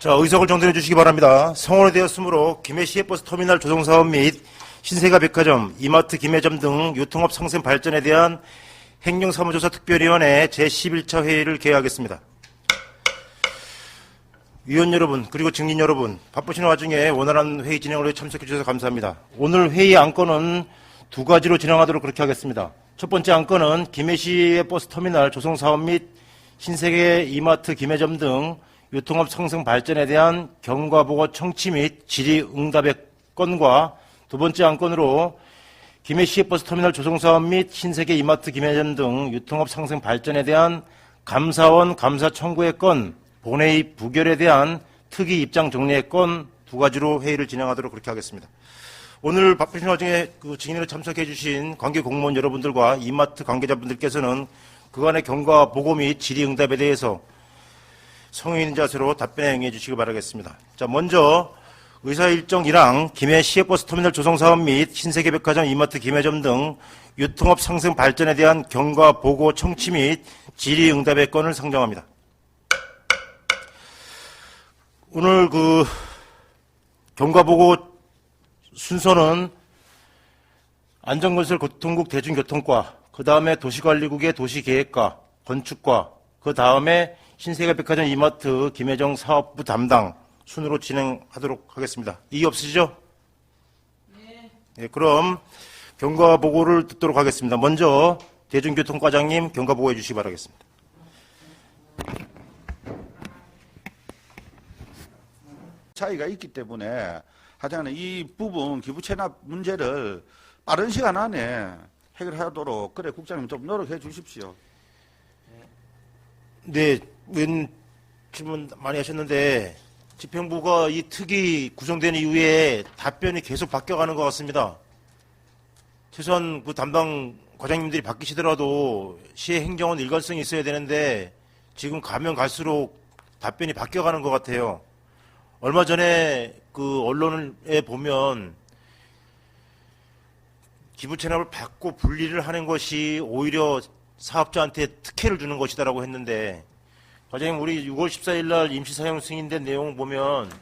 자, 의석을 정돈해 주시기 바랍니다. 성원이 되었으므로 김해 시외버스 터미널 조성사업 및 신세가 백화점, 이마트 김해점 등 유통업 상생 발전에 대한 행정사무조사 특별위원회 제11차 회의를 개회하겠습니다. 위원 여러분, 그리고 증인 여러분, 바쁘신 와중에 원활한 회의 진행을 위해 참석해 주셔서 감사합니다. 오늘 회의 안건은 두 가지로 진행하도록 그렇게 하겠습니다. 첫 번째 안건은 김해시의 버스 터미널 조성사업 및 신세계 이마트 김해점 등 유통업 상승 발전에 대한 경과보고 청취 및 질의응답의 건과 두 번째 안건으로 김해시외버스 터미널 조성사업 및 신세계 이마트 김해점 등 유통업 상승 발전에 대한 감사원 감사 청구의 건, 본회의 부결에 대한 특위 입장 정리의 건 두 가지로 회의를 진행하도록 그렇게 하겠습니다. 오늘 바쁘신 와중에 증인으로 참석해 주신 관계 공무원 여러분들과 이마트 관계자분들께서는 그간의 경과 보고 및 질의응답에 대해서 성의 있는 자세로 답변에 응해 주시기 바라겠습니다. 자, 먼저 의사일정 1항 김해 시외버스 터미널 조성사업 및 신세계백화점 이마트 김해점 등 유통업 상승 발전에 대한 경과 보고 청취 및 질의응답의 건을 상정합니다. 오늘 경과 보고 순서는 안전건설교통국 대중교통과, 그 다음에 도시관리국의 도시계획과, 건축과, 그 다음에 신세계백화점 이마트 김해점 사업부 담당 순으로 진행하도록 하겠습니다. 이의 없으시죠? 네. 네, 그럼 경과 보고를 듣도록 하겠습니다. 먼저 대중교통과장님 경과 보고해 주시기 바라겠습니다. 차이가 있기 때문에 하여튼 이 부분 기부 체납 문제를 빠른 시간 안에 해결하도록 그래 국장님 좀 노력해 주십시오. 네, 의원 질문 많이 하셨는데 집행부가 이 특위 구성된 이후에 답변이 계속 바뀌어가는 것 같습니다. 최소한 담당 과장님들이 바뀌시더라도 시의 행정은 일관성이 있어야 되는데 지금 가면 갈수록 답변이 바뀌어가는 것 같아요. 얼마 전에 언론에 보면 기부 체납을 받고 분리를 하는 것이 오히려 사업자한테 특혜를 주는 것이다라고 했는데, 과장님, 우리 6월 14일 날 임시 사용 승인된 내용을 보면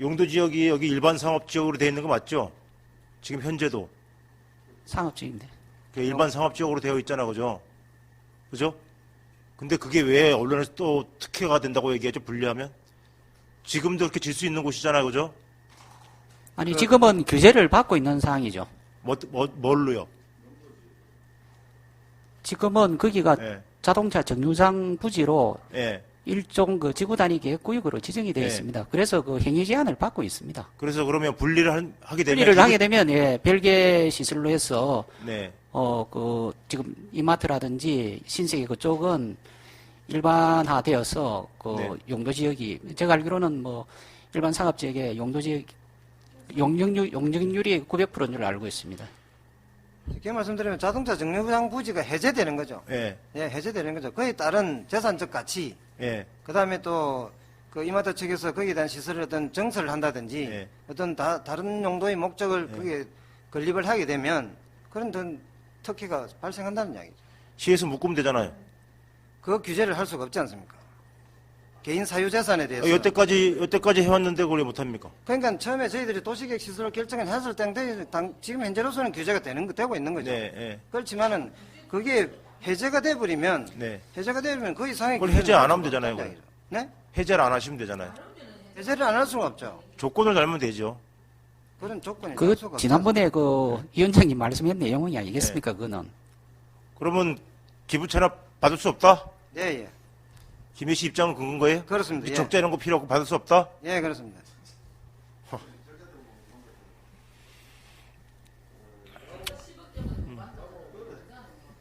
용도 지역이 여기 일반 상업 지역으로 되어 있는 거 맞죠? 지금 현재도 상업지인데. 일반 상업 지역으로 되어 있잖아, 그죠? 그죠? 근데 그게 왜 언론에서 또 특혜가 된다고 얘기하죠? 분리하면? 지금도 그렇게 질 수 있는 곳이잖아요, 그죠? 아니, 지금은 규제를 받고 있는 상황이죠. 뭘로요? 지금은 거기가 예. 자동차 정류장 부지로 예. 일종 지구 단위 계획구역으로 지정이 되어 예. 있습니다. 그래서 행위 제한을 받고 있습니다. 그래서 그러면 분리를 하게 되면 분리를 하게 되면 별개 시설로 해서 네. 지금 이마트라든지 신세계 그쪽은 일반화되어서 네. 용도 지역이, 제가 알기로는 일반 상업 지역의 용도 지역 용적률이 900%인 줄 알고 있습니다. 쉽게 말씀드리면 자동차 정류장 부지가 해제되는 거죠. 예. 예, 해제되는 거죠. 그에 따른 재산적 가치, 예. 그 다음에 또 이마트 측에서 거기에 대한 시설을 어떤 정설을 한다든지 예. 어떤 다른 용도의 목적을 거기에 건립을 하게 되면 그런 특혜가 발생한다는 이야기죠. 시에서 묶으면 되잖아요. 그 규제를 할 수가 없지 않습니까? 개인 사유 재산에 대해서. 여태까지 해왔는데 그걸 왜 못합니까? 그러니까 처음에 저희들이 도시계획 시설을 결정을 했을 때 지금 현재로서는 규제가 되고 있는 거죠. 네, 네. 그렇지만은 그게 해제가 돼버리면 네. 해제가 되면 그 이상의 그걸 규제는 해제 안 할 하면 수가 되잖아요, 없다는 그럼. 이야기죠. 네? 해제를 안 하시면 되잖아요. 해제를 안 할 수가 없죠. 조건을 달면 되죠. 그런 조건이 그 날 수가 지난번에 위원장님 말씀한 내용이 아니겠습니까? 그거는. 그러면 기부 체납 받을 수 없다? 예, 예. 김해시 입장은 그건 거예요? 그렇습니다. 예. 적자 이런 거 필요 없고 받을 수 없다? 예, 그렇습니다.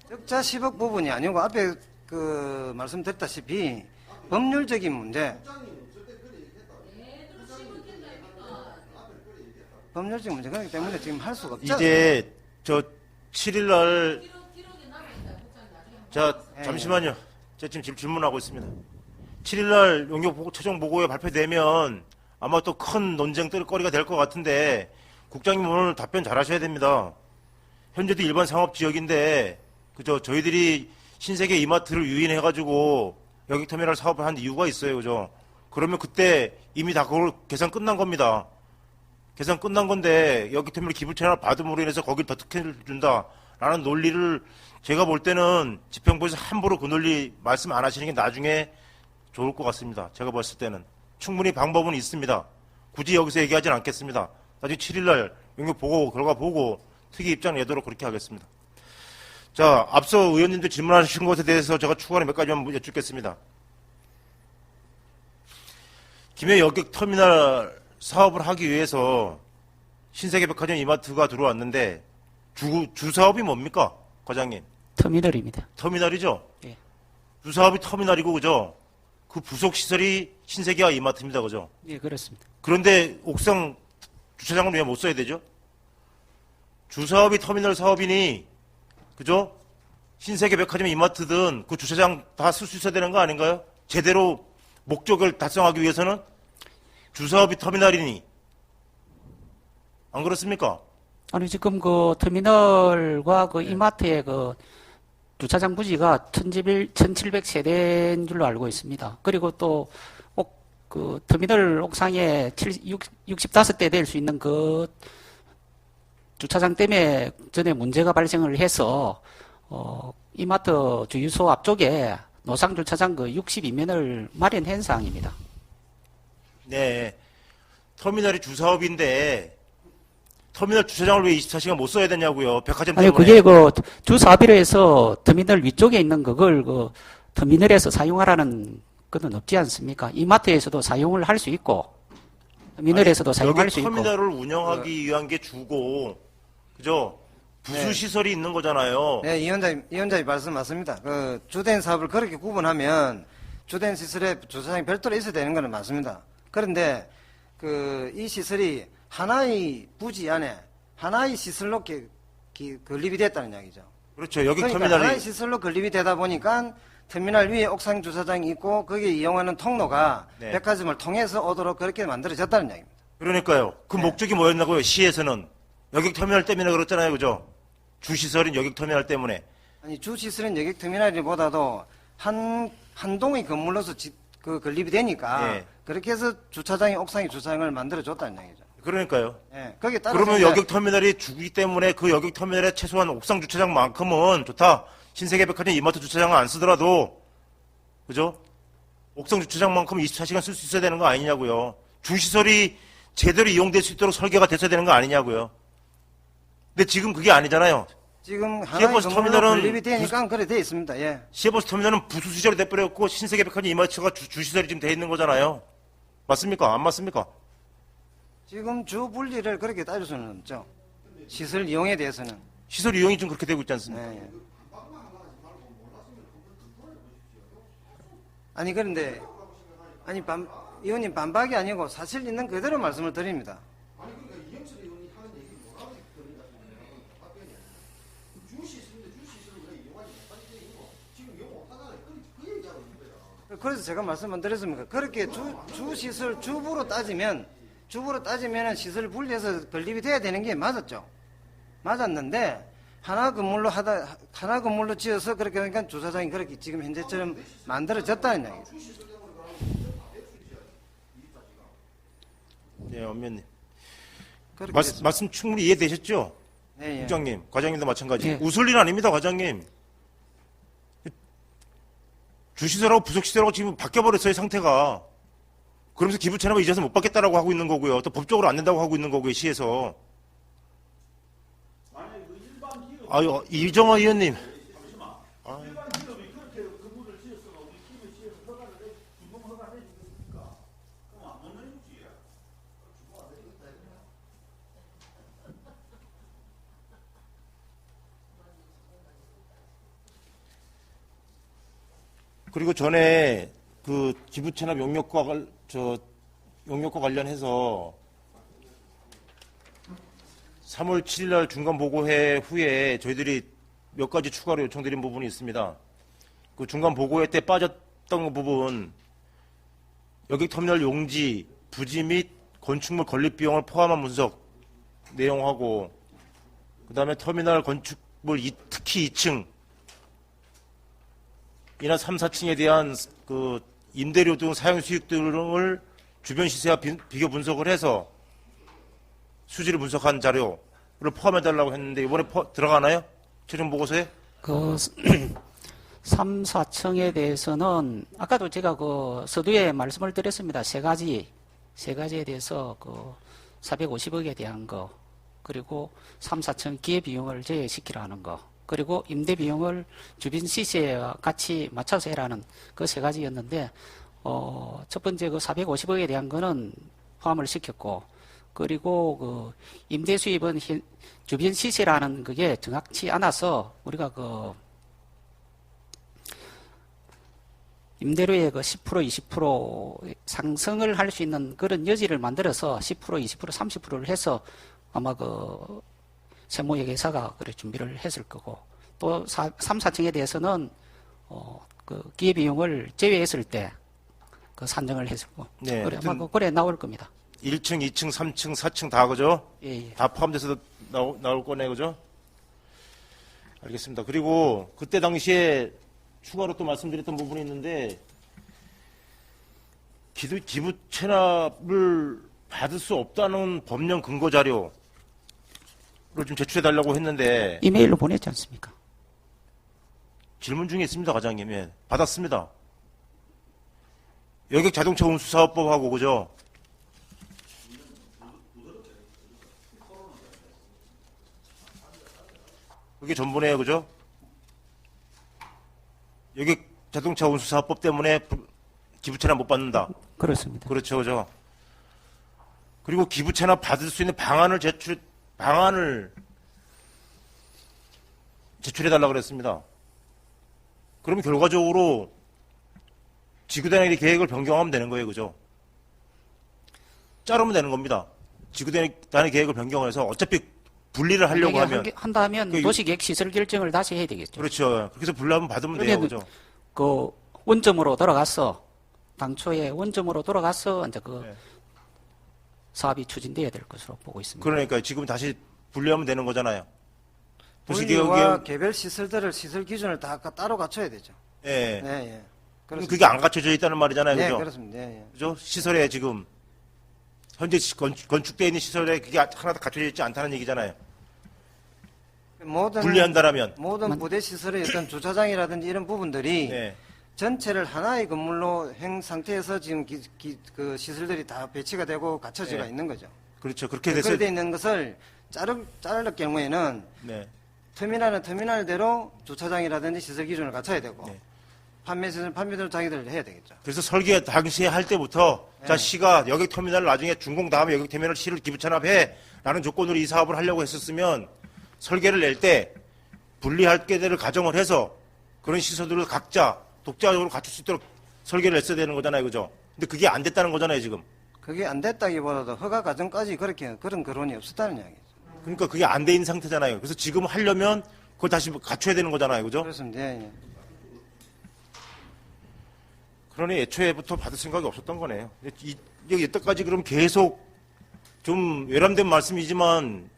적자 10억 부분이 아니고 앞에 말씀드렸다시피 법률적인 문제. 법률적인 문제 그렇기 때문에 지금 할 수가 없죠. 이제 7일 날 예, 잠시만요. 제가 지금 질문하고 있습니다. 7일 날 용역 최종 보고에 발표되면 아마 또 큰 논쟁 거리가 될 것 같은데 국장님 오늘 답변 잘 하셔야 됩니다. 현재도 일반 상업 지역인데 저희들이 신세계 이마트를 유인해가지고 여객터미널 사업을 한 이유가 있어요. 그죠? 그러면 그때 이미 다 그걸 계산 끝난 겁니다. 계산 끝난 건데 여객터미널 기부채납 받음으로 인해서 거길 더 특혜를 준다라는 논리를 제가 볼 때는 집행부에서 함부로 그 논리 말씀 안 하시는 게 나중에 좋을 것 같습니다. 제가 봤을 때는. 충분히 방법은 있습니다. 굳이 여기서 얘기하진 않겠습니다. 나중에 7일날 용역 보고 결과 보고 특위 입장 내도록 그렇게 하겠습니다. 자, 앞서 의원님들 질문하신 것에 대해서 제가 추가로 몇 가지만 여쭙겠습니다. 김해 여객터미널 사업을 하기 위해서 신세계백화점 이마트가 들어왔는데 주 사업이 뭡니까? 과장님. 터미널입니다. 터미널이죠? 예. 주 사업이 터미널이고 그죠? 그 부속 시설이 신세계와 이마트입니다. 그죠? 예, 그렇습니다. 그런데 옥상 주차장을 왜 못 써야 되죠? 주 사업이 터미널 사업이니 그죠? 신세계백화점 이마트든 그 주차장 다 쓸 수 있어야 되는 거 아닌가요? 제대로 목적을 달성하기 위해서는 주 사업이 터미널이니 안 그렇습니까? 아니, 지금 그 터미널과 그 이마트의 그 주차장 부지가 1700세대인 줄로 알고 있습니다. 그리고 또, 그 터미널 옥상에 65대 될 수 있는 그 주차장 때문에 전에 문제가 발생을 해서, 이마트 주유소 앞쪽에 노상 주차장 그 62면을 마련한 사항입니다. 네. 터미널이 주 사업인데 터미널 주차장을 왜 24시간 못 써야 되냐고요. 백화점 아니, 때문에. 그게 그 주 사업이라 해서 터미널 위쪽에 있는 그걸 그 터미널에서 사용하라는 것은 없지 않습니까? 이마트에서도 사용을 할 수 있고 터미널에서도 사용할 수 여기 있고. 터미널을 운영하기 위한 게 주고 그죠? 부수 네. 시설이 있는 거잖아요. 네, 이 위원장님 말씀 맞습니다. 그 주된 사업을 그렇게 구분하면 주된 시설에 주차장이 별도로 있어야 되는 건 맞습니다. 그런데 그 이 시설이 하나의 부지 안에 하나의 시설로 건립이 됐다는 이야기죠. 그렇죠. 여기 그러니까 터미널이 하나의 시설로 건립이 되다 보니까 터미널 위에 옥상 주차장이 있고 거기에 이용하는 통로가 네. 백화점을 통해서 오도록 그렇게 만들어졌다는 이야기입니다. 그러니까요. 그 네. 목적이 뭐였나고요? 시에서는 여객 터미널 때문에 그렇잖아요. 그죠? 주 시설인 여객 터미널 때문에. 아니 주 시설은 여객 터미널보다도 한 동의 건물로서 그 건립이 되니까 예. 그렇게 해서 주차장이 옥상에 주차장을 만들어줬다는 얘기죠. 그러니까요. 예, 거기에 따라서 그러면 이제 여객 터미널이 주기 때문에 그 여객 터미널에 최소한 옥상 주차장만큼은 좋다. 신세계백화점 이마트 주차장은 안 쓰더라도 그죠? 옥상 주차장만큼은 24시간 쓸 수 있어야 되는 거 아니냐고요. 주시설이 제대로 이용될 수 있도록 설계가 됐어야 되는 거 아니냐고요. 근데 지금 그게 아니잖아요. 지금 하나의 시외버스 건물로 터미널은 건립이 되니까 그래 돼 있습니다. 예. 시외버스 터미널은 부수 시설이 돼버렸고 신세계백화점 이마트가 주시설이 지금 돼 있는 거잖아요. 맞습니까? 안 맞습니까? 지금 주 분리를 그렇게 따질 수는 없죠. 시설 이용에 대해서는. 시설 이용이 좀 그렇게 되고 있지 않습니까? 예, 예. 아니 그런데 의원님 반박이 아니고 사실 있는 그대로 말씀을 드립니다. 그래서 제가 말씀을 드렸습니까? 그렇게 주시설 주부로 따지면 시설 분리해서 건립이 돼야 되는 게 맞았죠. 맞았는데 하나 건물로 지어서 그렇게 하니까 주차장이 그렇게 지금 현재처럼 만들어졌다는 얘기죠. 네, 엄면님. 그렇게 말씀 충분히 이해되셨죠? 네, 예. 국장님, 과장님도 마찬가지. 예. 웃을 일 아닙니다, 과장님. 주시설하고 부속시설하고 지금 바뀌어버렸어요, 상태가. 그러면서 기부채납을 이제서 못 받겠다라고 하고 있는 거고요. 또 법적으로 안 된다고 하고 있는 거고요, 시에서. 아유, 이정화 의원님. 그리고 전에 그 기부채납 용역과 관련해서 3월 7일 날 중간 보고회 후에 저희들이 몇 가지 추가로 요청드린 부분이 있습니다. 그 중간 보고회 때 빠졌던 부분, 여객터미널 용지, 부지 및 건축물 건립 비용을 포함한 분석 내용하고, 그 다음에 터미널 건축물 특히 2층, 이나 3, 4층에 대한 그 그 임대료 등 사용 수익 등을 주변 시세와 비교 분석을 해서 수지를 분석한 자료를 포함해달라고 했는데 이번에 들어가나요? 최종 보고서에? 그 3, 4층에 대해서는 아까도 제가 그 서두에 말씀을 드렸습니다. 세 가지에 대해서 그 450억에 대한 거, 그리고 3, 4층 기회비용을 제외시키라는 거, 그리고 임대비용을 주변 시세와 같이 맞춰서 해라는 그 세 가지였는데, 첫 번째 그 450억에 대한 거는 포함을 시켰고, 그리고 그 임대 수입은 주변 시세라는 그게 정확치 않아서 우리가 그 임대료의 그 10%, 20% 상승을 할 수 있는 그런 여지를 만들어서 10%, 20%, 30%를 해서 아마 그 세무회계사가 그래 준비를 했을 거고, 또 3, 4층에 대해서는 그 기회비용을 제외했을 때 그 산정을 했을 거고, 네, 그래 아마 그래 나올 겁니다. 1층, 2층, 3층, 4층 다 그죠? 예, 예. 다 포함돼서 나올 거네, 그죠? 알겠습니다. 그리고 그때 당시에 추가로 또 말씀드렸던 부분이 있는데, 기부 체납을 받을 수 없다는 법령 근거 자료를 좀 제출해달라고 했는데, 이메일로 보냈지 않습니까? 질문 중에 있습니다, 과장님. 예, 받았습니다. 여객 자동차 운수 사업법하고, 그죠? 그게 전부네요, 그죠? 여객 자동차 운수 사업법 때문에 기부 체납 못 받는다. 그렇습니다. 그렇죠, 그죠? 그리고 기부 체납 받을 수 있는 방안을 제출해달라 그랬습니다. 그러면 결과적으로 지구단위 계획을 변경하면 되는 거예요, 그죠? 자르면 되는 겁니다. 지구단위 계획을 변경해서 어차피 분리를 하려고 하면. 한다면 그 도시계획 시설 결정을 다시 해야 되겠죠. 그렇죠. 그래서 분리하면 받으면 돼요, 그러면 그죠? 그 원점으로 돌아가서 당초에 원점으로 돌아가서 이제 그 네. 사업이 추진돼야 될 것으로 보고 있습니다. 그러니까 지금 다시 분리하면 되는 거잖아요. 분리와 도시계획에, 개별 시설들을 시설 기준을 다 따로 갖춰야 되죠. 예. 네, 예. 그럼 그렇습니다. 그게 안 갖춰져 있다는 말이잖아요, 네, 그죠? 그렇습니다. 예, 예. 그죠? 시설에 지금 현재 건축되어 있는 시설에 그게 하나도 갖춰져 있지 않다는 얘기잖아요. 모든 분리한다라면. 모든 부대 시설의 어떤 주차장이라든지 이런 부분들이 네. 전체를 하나의 건물로 행 상태에서 지금 그 시설들이 다 배치가 되고 갖춰져가 네. 있는 거죠. 그렇죠. 그렇게 돼서. 그렇게 돼 있는 것을 자를 경우에는 네. 터미널은 터미널대로 주차장이라든지 시설 기준을 갖춰야 되고 네. 판매도 자기들 해야 되겠죠. 그래서 설계 당시에 할 때부터 네. 자 시가 여객 터미널 나중에 준공 다음에 여객 터미널 시를 기부 체납해 라는 조건으로 이 사업을 하려고 했었으면 설계를 낼 때 분리할 게를 가정을 해서 그런 시설들을 각자 독자적으로 갖출 수 있도록 설계를 했어야 되는 거잖아요, 그죠? 근데 그게 안 됐다는 거잖아요, 지금. 그게 안 됐다기보다도 허가 과정까지 그런 거론이 없었다는 이야기죠. 그러니까 그게 안 돼 있는 상태잖아요. 그래서 지금 하려면 그걸 다시 갖춰야 되는 거잖아요, 그죠? 그렇습니다. 예, 예. 그러니 애초에부터 받을 생각이 없었던 거네요. 여태까지 그럼 계속 좀 외람된 말씀이지만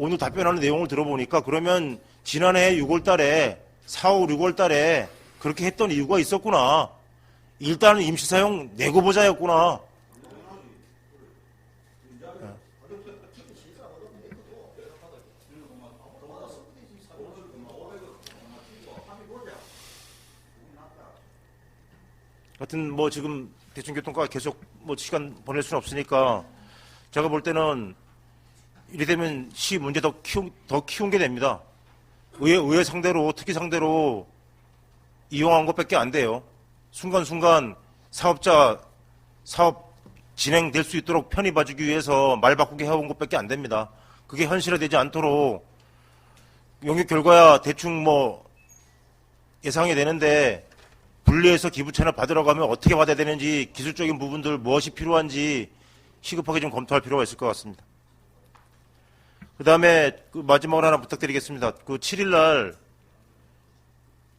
오늘 답변하는 내용을 들어보니까 그러면 지난해 6월 달에 4, 5, 6월 달에 그렇게 했던 이유가 있었구나. 일단은 임시사용 내고 보자였구나. 하여튼 뭐 지금 대중교통과 계속 뭐 시간 보낼 수는 없으니까 제가 볼 때는 이래 되면 시 문제 더 키운 게 됩니다. 의회 상대로 특히 상대로 이용한 것밖에 안 돼요. 순간순간 사업자 사업 진행될 수 있도록 편히 봐주기 위해서 말 바꾸게 해온 것밖에 안 됩니다. 그게 현실화되지 않도록 영역 결과야 대충 뭐 예상이 되는데 분리해서 기부 체납 받으라고 하면 어떻게 받아야 되는지 기술적인 부분들 무엇이 필요한지 시급하게 좀 검토할 필요가 있을 것 같습니다. 그 다음에 그 마지막으로 하나 부탁드리겠습니다. 그 7일날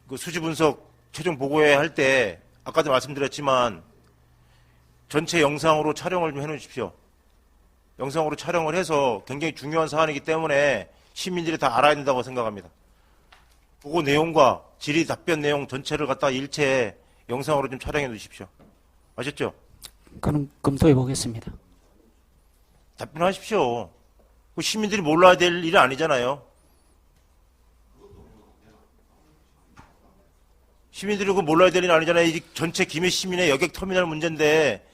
그 수지 분석 최종 보고회 할 때 아까도 말씀드렸지만 전체 영상으로 촬영을 좀 해놓으십시오. 영상으로 촬영을 해서 굉장히 중요한 사안이기 때문에 시민들이 다 알아야 된다고 생각합니다. 보고 내용과 질의 답변 내용 전체를 갖다 일체에 영상으로 좀 촬영해 주십시오. 아셨죠? 그럼 검토해 보겠습니다. 답변하십시오. 그 시민들이 몰라야 될 일이 아니잖아요. 시민들이 그거 몰라야 될 일이 아니잖아요. 이 전체 김해 시민의 여객 터미널 문제인데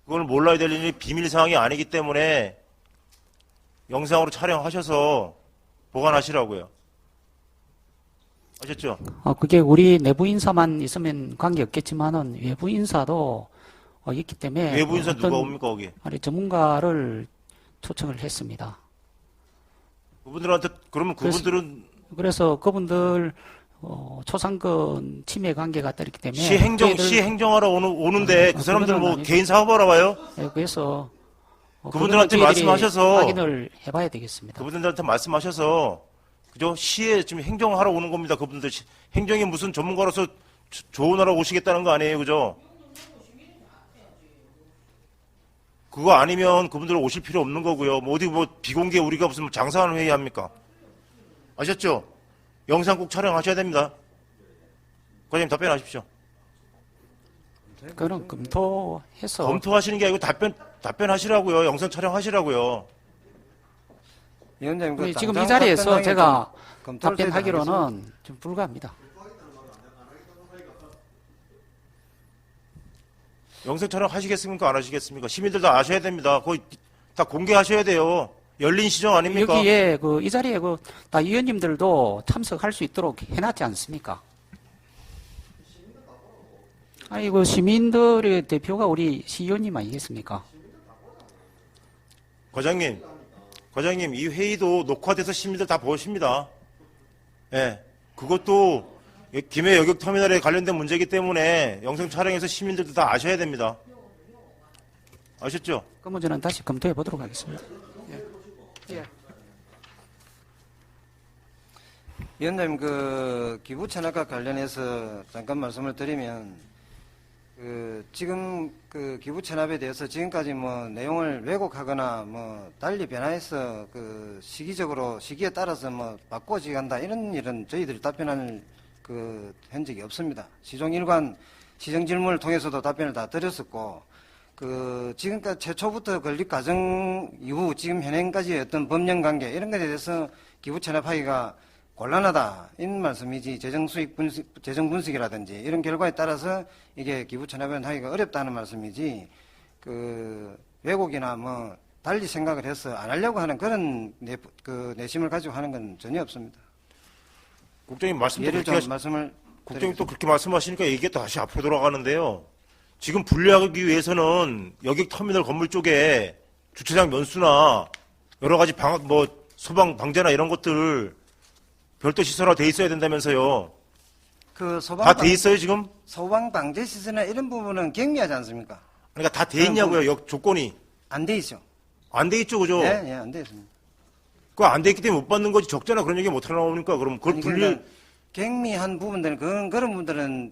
그걸 몰라야 될 일이 비밀 사항이 아니기 때문에 영상으로 촬영하셔서 보관하시라고요. 아셨죠? 그게 우리 내부 인사만 있으면 관계없겠지만은 외부 인사도 있기 때문에 외부 인사 누가 어떤 옵니까 거기? 전문가를 초청을 했습니다. 그분들한테 그러면 그분들은 그래서 그분들 초상권 침해 관계가 있기 때문에 시 행정하러 오는데 그 사람들 그거는 뭐 아니죠. 개인 사업하러 와요? 그래서 그분들한테 그거는 저희들이 말씀하셔서 확인을 해봐야 되겠습니다. 그분들한테 말씀하셔서 그죠? 시에 지금 행정하러 오는 겁니다. 그분들 행정이 무슨 전문가로서 조언하러 오시겠다는 거 아니에요, 그죠? 그거 아니면 그분들 오실 필요 없는 거고요. 뭐 어디 뭐 비공개 우리가 무슨 장사하는 회의 합니까? 아셨죠? 영상 꼭 촬영하셔야 됩니다. 과장님 답변하십시오. 그거는 검토해서 검토하시는 게 아니고 답변하시라고요. 영상 촬영하시라고요. 위원장님, 그 지금 이 당장 자리에서 답변하기 제가 좀 검토를 답변하기로는 좀 불가합니다. 영상 촬영하시겠습니까? 안 하시겠습니까? 시민들 다 아셔야 됩니다. 거의 다 공개하셔야 돼요. 열린 시정 아닙니까? 여기에 이 자리에 다 위원님들도 참석할 수 있도록 해놨지 않습니까? 아이고 시민들의 대표가 우리 시의원님 아니겠습니까? 과장님, 이 회의도 녹화돼서 시민들 다 보십니다. 예. 그것도 김해 여객터미널에 관련된 문제이기 때문에 영상 촬영해서 시민들도 다 아셔야 됩니다. 아셨죠? 그 문제는 다시 검토해 보도록 하겠습니다. 예. 위원장님, 그 기부 체납과 관련해서 잠깐 말씀을 드리면, 지금 그 기부 체납에 대해서 지금까지 뭐 내용을 왜곡하거나 뭐 달리 변화해서 시기에 따라서 뭐 바꿔지 간다 이런 일은 저희들이 답변할 한 적이 없습니다. 시종일관 시정 질문을 통해서도 답변을 다 드렸었고, 지금까지 최초부터 건립 과정 이후 지금 현행까지의 어떤 법령 관계 이런 것에 대해서 기부 체납하기가 곤란하다 이런 말씀이지, 재정 분석이라든지 이런 결과에 따라서 이게 기부 체납을 하기가 어렵다는 말씀이지, 왜곡이나 뭐 달리 생각을 해서 안 하려고 하는 그런 내심을 가지고 하는 건 전혀 없습니다. 국장님 말씀도 예를 그렇게 좀 말씀을 국장님 또 그렇게 말씀하시니까 이게 또 다시 앞으로 돌아가는데요. 지금 분리하기 위해서는 여객터미널 건물 쪽에 주차장 면수나 여러 가지 소방 방제나 이런 것들 별도 시설화 돼 있어야 된다면서요. 다 돼 있어요 지금? 소방 방제 시설이나 이런 부분은 경미하지 않습니까? 그러니까 다 돼 있냐고요. 조건이 안 돼 있죠. 안 돼 있죠, 그죠? 네, 안 돼 있습니다. 그거 안 돼 있기 때문에 못 받는 거지 적잖아 그런 얘기 못 하나 나오니까 그럼 그걸 아니, 분리 그러니까 경미한 부분들은 그런 부분들은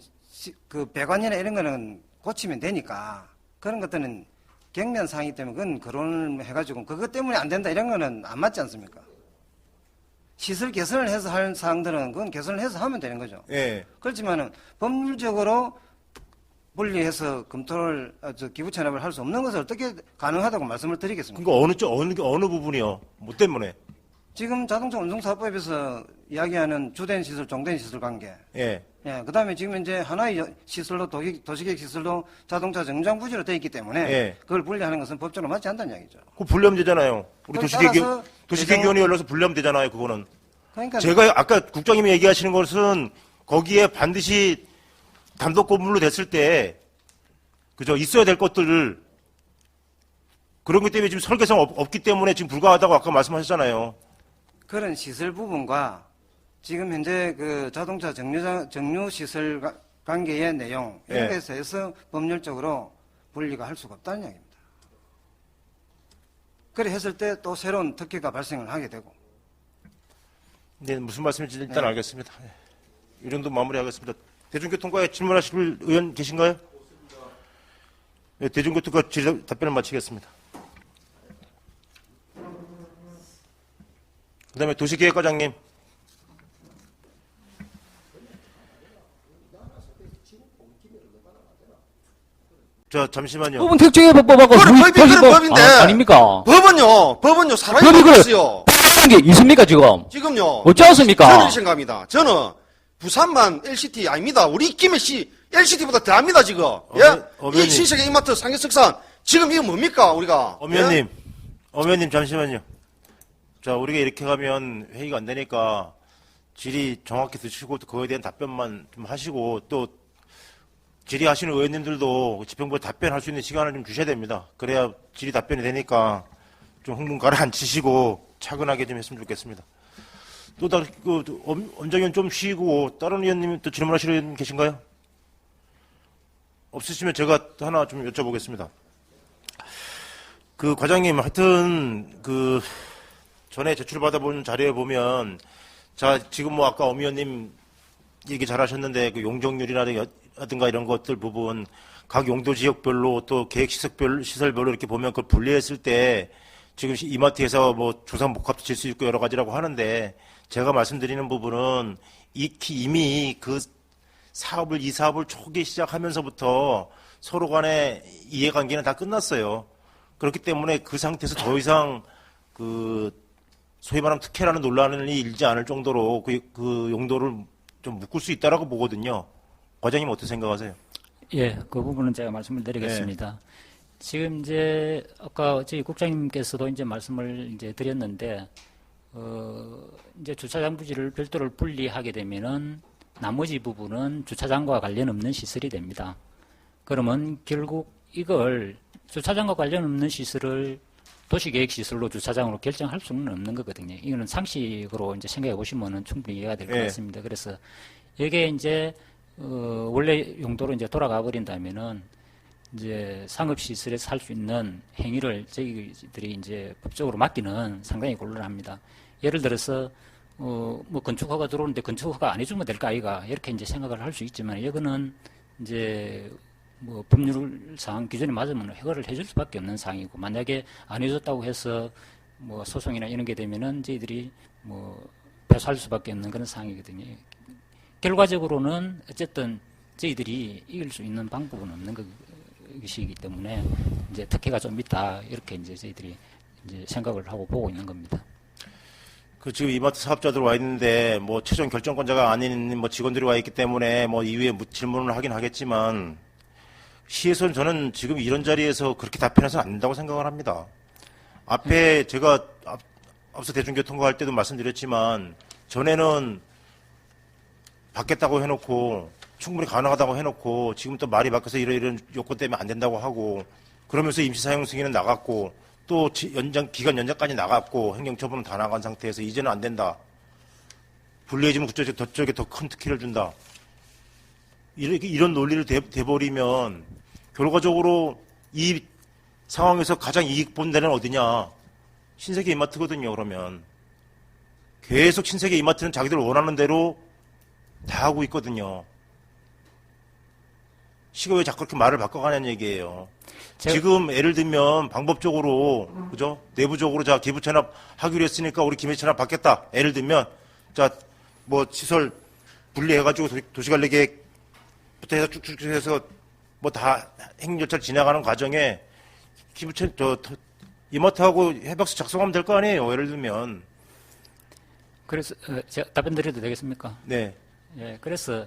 배관이나 이런 거는 고치면 되니까, 그런 것들은 경미한 사항이기 때문에 그건 거론을 해가지고 그것 때문에 안 된다 이런 거는 안 맞지 않습니까? 시설 개선을 해서 할 사항들은 그건 개선을 해서 하면 되는 거죠. 예. 그렇지만은 법률적으로 분리해서 검토를 기부 체납을 할 수 없는 것을 어떻게 가능하다고 말씀을 드리겠습니까? 그러니까 어느 부분이요? 뭐 때문에? 지금 자동차 운송사업법에서 이야기하는 주된 시설, 종된 시설 관계. 예. 예, 그 다음에 지금 이제 하나의 시설로 도시계획 시설로 자동차 정장 부지로 되어 있기 때문에 예. 그걸 분리하는 것은 법적으로 맞지 않다는 이야기죠. 그거 분리하면 되잖아요. 우리 그걸 따라서 도시계획위원회 열려서 분리하면 되잖아요. 그거는. 그러니까 제가 아까 국장님이 얘기하시는 것은 거기에 반드시 단독 건물로 됐을 때 그죠? 있어야 될 것들을 그런 것 때문에 지금 설계상 없기 때문에 지금 불가하다고 아까 말씀하셨잖아요. 그런 시설 부분과 지금 현재 자동차 정류 시설 관계의 내용 이런 예. 것에 대해서 법률적으로 분리가 할 수가 없다는 이야기입니다. 그래 했을 때 또 새로운 특혜가 발생을 하게 되고. 네, 무슨 말씀인지 일단 네. 알겠습니다. 이 정도 마무리하겠습니다. 대중교통과에 질문하실 의원 계신가요? 네, 대중교통과 답변을 마치겠습니다. 그 다음에 도시계획과장님. 자, 잠시만요. 법은 특정의 법하고 그건 법인데. 아닙니까? 법은요 살아있는 그럼 이걸- 법이었어요. 이게 있습니까 지금? 지금요. 어찌 않습니까? 저는 이렇게 생각합니다. 저는 부산만 LCT 아닙니다. 우리 김해시 LCT보다 더 합니다 지금. 예? 어머님. 이 신세계 이마트 상계석산 지금 이거 뭡니까 우리가? 엄연님, 예? 엄연님 잠시만요. 자, 우리가 이렇게 가면 회의가 안 되니까 질의 정확히 드시고 또 그거에 대한 답변만 좀 하시고 또 질의하시는 의원님들도 집행부에 답변할 수 있는 시간을 좀 주셔야 됩니다. 그래야 질의 답변이 되니까 좀 흥분 가라앉히시고 차분하게 좀 했으면 좋겠습니다. 또 다른 엄정현 좀 쉬고 다른 의원님 또 질문하시는 의원 계신가요? 없으시면 제가 하나 좀 여쭤보겠습니다. 그 과장님 하여튼 그 전에 제출받아본 자료에 보면 자 지금 뭐 아까 엄 의원님 얘기 잘하셨는데 그 용적률이라든가 이런 것들 부분 각 용도 지역별로 또 계획 시설별로 이렇게 보면 그걸 분리했을 때 지금 이마트에서 뭐 조산 복합도 질 수 있고 여러 가지라고 하는데 제가 말씀드리는 부분은 이미 그 이 사업을 초기 시작하면서부터 서로 간의 이해관계는 다 끝났어요. 그렇기 때문에 그 상태에서 더 이상 그 소위 말하면 특혜라는 논란이 일지 않을 정도로 그 용도를 좀 묶을 수 있다라고 보거든요. 과장님 어떻게 생각하세요? 예, 그 부분은 제가 말씀을 드리겠습니다. 지금 이제 아까 저희 국장님께서도 이제 말씀을 이제 드렸는데 이제 주차장 부지를 별도로 분리하게 되면은 나머지 부분은 주차장과 관련 없는 시설이 됩니다. 그러면 결국 이걸 주차장과 관련 없는 시설을 도시계획시설로 주차장으로 결정할 수는 없는 거거든요. 이거는 상식으로 이제 생각해 보시면은 충분히 이해가 될 것 같습니다. 그래서 이게 이제 원래 용도로 이제 돌아가 버린다면은 이제 상업시설에서 할 수 있는 행위를 저희들이 이제 법적으로 맡기는 상당히 곤란합니다. 예를 들어서 뭐 건축허가 들어오는데 건축허가 안 해주면 될까 아이가 이렇게 이제 생각을 할 수 있지만 이거는 이제 뭐 법률상 기준에 맞으면 허가를 해줄 수밖에 없는 상황이고 만약에 안 해줬다고 해서 뭐 소송이나 이런 게 되면은 저희들이 뭐 패소할 수밖에 없는 그런 상황이거든요. 결과적으로는 어쨌든 저희들이 이길 수 있는 방법은 없는 것이기 때문에 이제 특혜가 좀 있다 이렇게 이제 저희들이 이제 생각을 하고 보고 있는 겁니다. 그 지금 이마트 사업자들 와 있는데 뭐 최종 결정권자가 아닌 뭐 직원들이 와 있기 때문에 뭐 이후에 질문을 하긴 하겠지만 시에서는 저는 지금 이런 자리에서 그렇게 답변해서는 안 된다고 생각을 합니다. 앞에 제가 앞서 대중교통과 할 때도 말씀드렸지만 전에는 받겠다고 해놓고 충분히 가능하다고 해놓고 지금 또 말이 바뀌어서 이런 요건 때문에 안 된다고 하고 그러면서 임시사용 승인은 나갔고 또 기간 연장까지 나갔고 행정처분은 다 나간 상태에서 이제는 안 된다. 분리해지면 저쪽에 더 큰 특혜를 준다. 이런 논리를 대버리면 결과적으로 이 상황에서 가장 이익 본 데는 어디냐? 신세계 이마트거든요. 그러면 계속 신세계 이마트는 자기들 원하는 대로 다 하고 있거든요. 시가 왜 자꾸 그렇게 말을 바꿔가냐는 얘기예요. 지금 예를 들면 방법적으로 그죠? 내부적으로 자 기부 체납 하기로 했으니까 우리 기부 체납 받겠다. 예를 들면 자 뭐 시설 분리해가지고 도시관리계획부터 해서 쭉쭉 해서 뭐 다 행정 절차를 지나가는 과정에 기부 이마트하고 협약서 작성하면 될 거 아니에요. 예를 들면. 그래서 제가 답변 드려도 되겠습니까? 네. 예, 그래서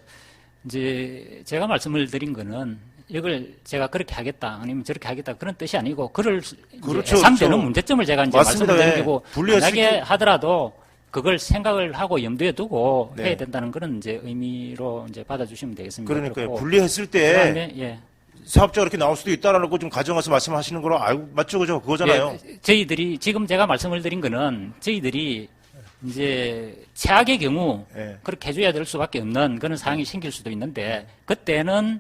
이제 제가 말씀을 드린 거는 이걸 제가 그렇게 하겠다 아니면 저렇게 하겠다 그런 뜻이 아니고 그렇죠, 예상되는 그렇죠. 문제점을 제가 이제 맞습니다. 말씀을 드린 거고 분리했을 만약에 때- 하더라도 그걸 생각을 하고 염두에 두고 네. 해야 된다는 그런 이제 의미로 이제 받아주시면 되겠습니다. 그러니까요. 그렇고 분리했을 때 그다음에 예. 사업자가 이렇게 나올 수도 있다라는 거 좀 가정해서 말씀하시는 거로 알고 맞죠, 그죠? 그거잖아요. 예, 저희들이 지금 제가 말씀을 드린 거는 저희들이 이제 최악의 경우 예. 그렇게 해줘야 될 수밖에 없는 그런 상황이 생길 수도 있는데 그때는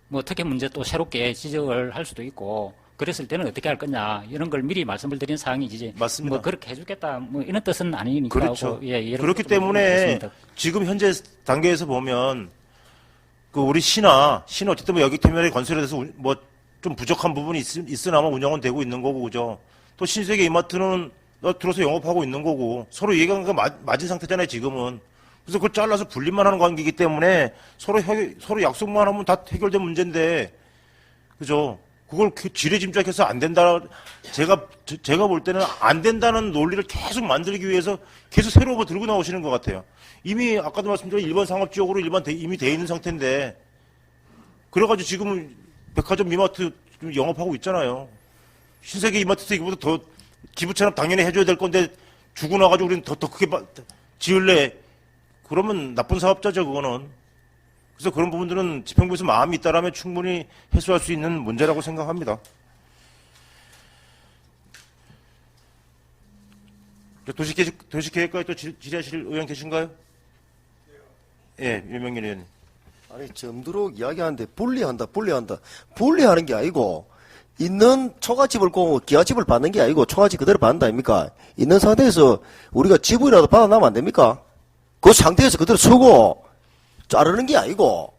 뭐 특혜 문제 또 새롭게 지적을 할 수도 있고 그랬을 때는 어떻게 할 거냐 이런 걸 미리 말씀을 드린 사항이지 맞습니다. 뭐 그렇게 해주겠다 뭐 이런 뜻은 아니니까 그렇죠. 하고, 예, 이런 그렇기 것도 때문에 말씀드리겠습니다. 지금 현재 단계에서 보면 그 우리 시는 어쨌든 뭐 여기 터미널의 건설에 대해서 뭐 좀 부족한 부분이 있으나 뭐 운영은 되고 있는 거고 그죠. 또 신세계 이마트는 들어서 영업하고 있는 거고 서로 이해관계가 맞은 상태잖아요 지금은. 그래서 그걸 잘라서 분리만 하는 관계이기 때문에 서로 약속만 하면 다 해결된 문제인데 그죠? 그걸 지레짐작해서 안 된다. 제가 볼 때는 안 된다는 논리를 계속 만들기 위해서 계속 새로운 거 들고 나오시는 것 같아요. 이미 아까도 말씀드린 일반 상업지역으로 이미 돼 있는 상태인데 그래가지고 지금은 백화점 이마트 좀 영업하고 있잖아요. 신세계 이마트에서 이거보다 더 기부 체납 당연히 해줘야 될 건데 주고 나가지고 우리는 더 크게 지을래. 그러면 나쁜 사업자죠, 그거는. 그래서 그런 부분들은 지평부에서 마음이 있다라면 충분히 해소할 수 있는 문제라고 생각합니다. 도시계획과에 또 질의하실 의원 계신가요? 예, 유명길 의원님. 아니, 점두록 이야기하는데 분리한다. 분리하는 게 아니고, 있는 초가집을 고 기아집을 받는 게 아니고, 초가집 그대로 받는다 아닙니까? 있는 상태에서 우리가 지분이라도 받아나면 안 됩니까? 그 상태에서 그대로 쓰고, 자르는 게 아니고,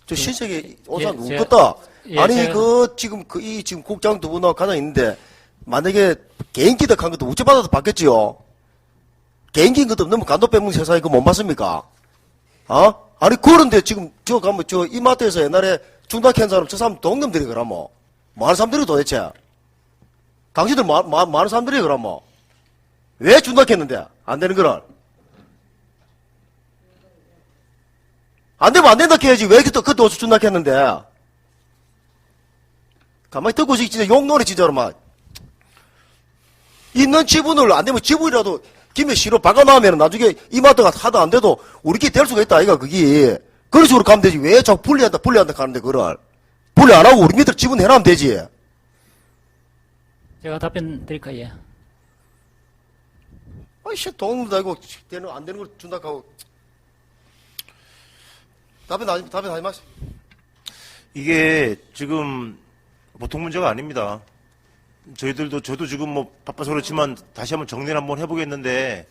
저 신세계 오산 예, 웃겠다. 예, 아니, 제가- 지금 국장 두 분하고 가장 있는데, 만약에 개인기 득한 것도 우체받아도 받겠지요? 개인기인 것도 없는 간도 빼먹는 세상에 그거 못 받습니까? 아니, 그런데 지금, 이마트에서 옛날에 중단캔 사람, 저 사람 동놈들이 그러면. 뭐 하는 사람들이 도대체? 당신들 많은 사람들이 그러면. 왜 중단했는데? 안 되는 거를. 안 되면 안 된다 해야지. 왜 그것도 어서 중단했는데? 가만히 듣고 있으니 진짜 욕노래 진짜로 막. 있는 지분을 안 되면 지분이라도 김에 씨로 박아놓으면 나중에 이마트가 하도 안 돼도 우리끼리 될 수가 있다, 아이가, 그게. 그런 식으로 가면 되지. 왜 자꾸 분리한다 가는데, 그걸. 분리 안 하고 우리 밑으로 지분 해놔면 되지. 제가 답변 드릴까요? 예. 아이씨, 돈도 아니고, 안 되는 걸 준다 하고. 답변 하지 마세요. 이게 지금 보통 문제가 아닙니다. 저도 지금 뭐 바빠서 그렇지만 다시 한번 정리를 한번 해보겠는데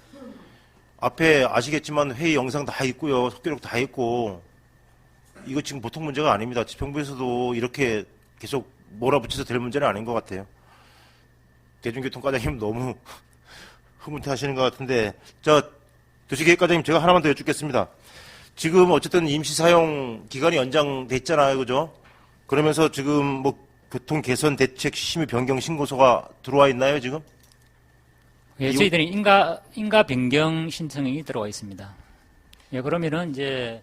앞에 아시겠지만 회의 영상 다 있고요. 속기록 다 있고 이거 지금 보통 문제가 아닙니다. 지평부에서도 이렇게 계속 몰아붙여서 될 문제는 아닌 것 같아요. 대중교통과장님 너무 흐뭇해하시는 것 같은데 도시계획과장님 제가 하나만 더 여쭙겠습니다. 지금 어쨌든 임시사용 기간이 연장됐잖아요. 그죠? 그러면서 지금 뭐 교통개선대책 심의 변경 신고서가 들어와 있나요, 지금? 예, 저희들이 인가 변경 신청이 들어와 있습니다. 예, 그러면은 이제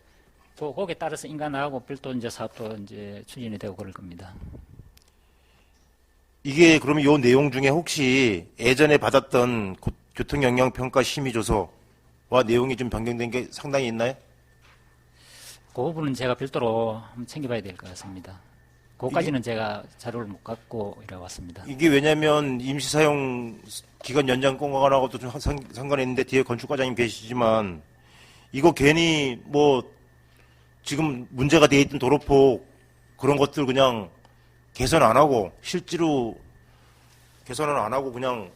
거기에 따라서 인가 나가고 별도 이제 사업도 이제 추진이 되고 그럴 겁니다. 이게 그러면 요 내용 중에 혹시 예전에 받았던 교통영향평가 심의조서와 내용이 좀 변경된 게 상당히 있나요? 그 부분은 제가 별도로 한번 챙겨봐야 될 것 같습니다. 그것까지는 제가 자료를 못 갖고 이래 왔습니다. 이게 왜냐면 임시사용 기간 연장 건강하고도 좀 상관이 있는데 뒤에 건축과장님 계시지만 이거 괜히 뭐 지금 문제가 돼 있던 도로폭 그런 것들 그냥 개선 안 하고 실제로 개선을 안 하고 그냥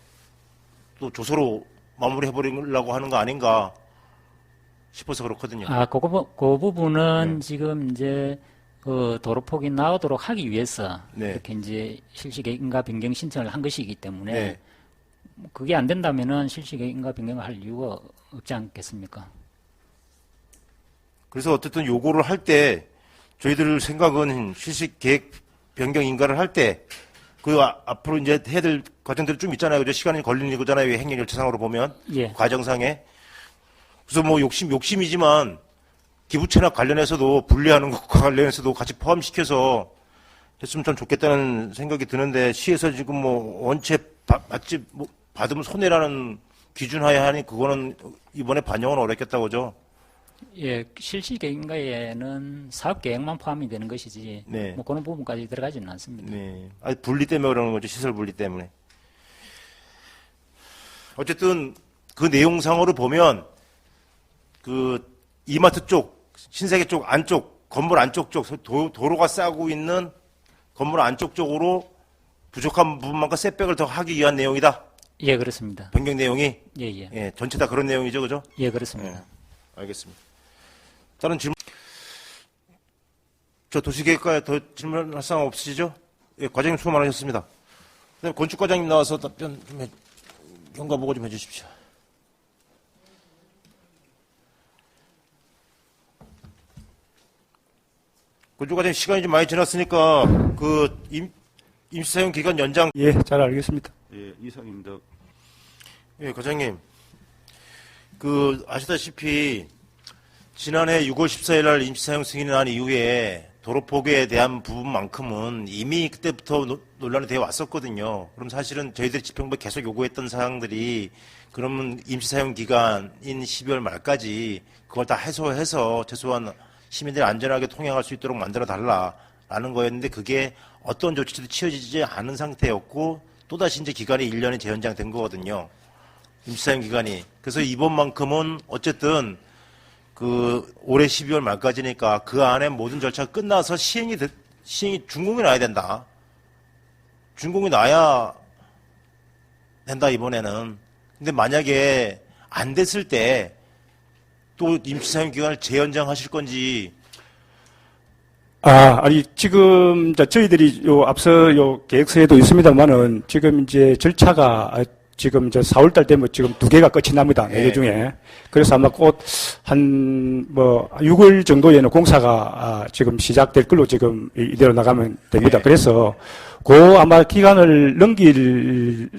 또 조서로 마무리해버리려고 하는 거 아닌가 싶어서 그렇거든요. 그 부분은 네. 지금 이제 그 도로폭이 나오도록 하기 위해서 네. 이렇게 이제 실시계획 인가 변경 신청을 한 것이기 때문에 네. 그게 안 된다면은 실시계획 인가 변경을 할 이유가 없지 않겠습니까? 그래서 어쨌든 요거를 할 때 저희들 생각은 실시 계획 변경 인가를 할 때 그 앞으로 이제 해야 될 과정들이 좀 있잖아요. 그죠? 시간이 걸리는 거잖아요. 행정 절차상으로 보면 예. 과정상에. 그래서 뭐 욕심이지만 기부 체납 관련해서도 분리하는 것과 관련해서도 같이 포함시켜서 했으면 참 좋겠다는 생각이 드는데 시에서 지금 뭐 원체 받으면 손해라는 기준하에 하니 그거는 이번에 반영은 어렵겠다고 그죠? 예, 실시계획 인가에는 사업 계획만 포함이 되는 것이지 네. 뭐 그런 부분까지 들어가지는 않습니다. 네. 아니, 분리 때문에 그러는 거죠. 시설 분리 때문에. 어쨌든 그 내용상으로 보면 그 이마트 쪽, 신세계 쪽 안쪽, 건물 안쪽 쪽, 도로가 싸고 있는 건물 안쪽 쪽으로 부족한 부분만큼 셋백을 더 하기 위한 내용이다. 예, 그렇습니다. 변경 내용이. 예, 예. 예, 전체 다 그런 내용이죠. 그죠? 예, 그렇습니다. 예, 알겠습니다. 다른 질문. 저 도시계획과에 더 질문할 사항 없으시죠? 예, 과장님 수고 많으셨습니다. 그다음에 건축과장님 나와서 답변 좀 경과 보고 좀 해주십시오. 조과장님 시간이 좀 많이 지났으니까 임시사용 기간 연장. 예, 잘 알겠습니다. 예, 이상입니다. 예, 과장님. 아시다시피 지난해 6월 14일 날 임시사용 승인이 난 이후에 도로 포개에 대한 부분만큼은 이미 그때부터 논란이 되어 왔었거든요. 그럼 사실은 저희들이 집행부에 계속 요구했던 사항들이 그러면 임시사용 기간인 12월 말까지 그걸 다 해소해서 최소한 시민들이 안전하게 통행할 수 있도록 만들어 달라라는 거였는데 그게 어떤 조치도 취해지지 않은 상태였고 또다시 이제 기간이 1년이 재연장된 거거든요. 임시사용 기간이. 그래서 이번만큼은 어쨌든 올해 12월 말까지니까 그 안에 모든 절차가 끝나서 시행이 준공이 나야 된다. 준공이 나야 된다, 이번에는. 근데 만약에 안 됐을 때 또 임시사용 기간을 재연장하실 건지. 아니, 지금, 저희들이 앞서 계획서에도 있습니다만은, 지금 이제 절차가, 지금 4월달 되면 지금 2개가 끝이 납니다. 4개 중에. 그래서 아마 곧 6월 정도에는 공사가 지금 시작될 걸로 지금 이대로 나가면 됩니다. 그래서 아마 기간을 넘기지는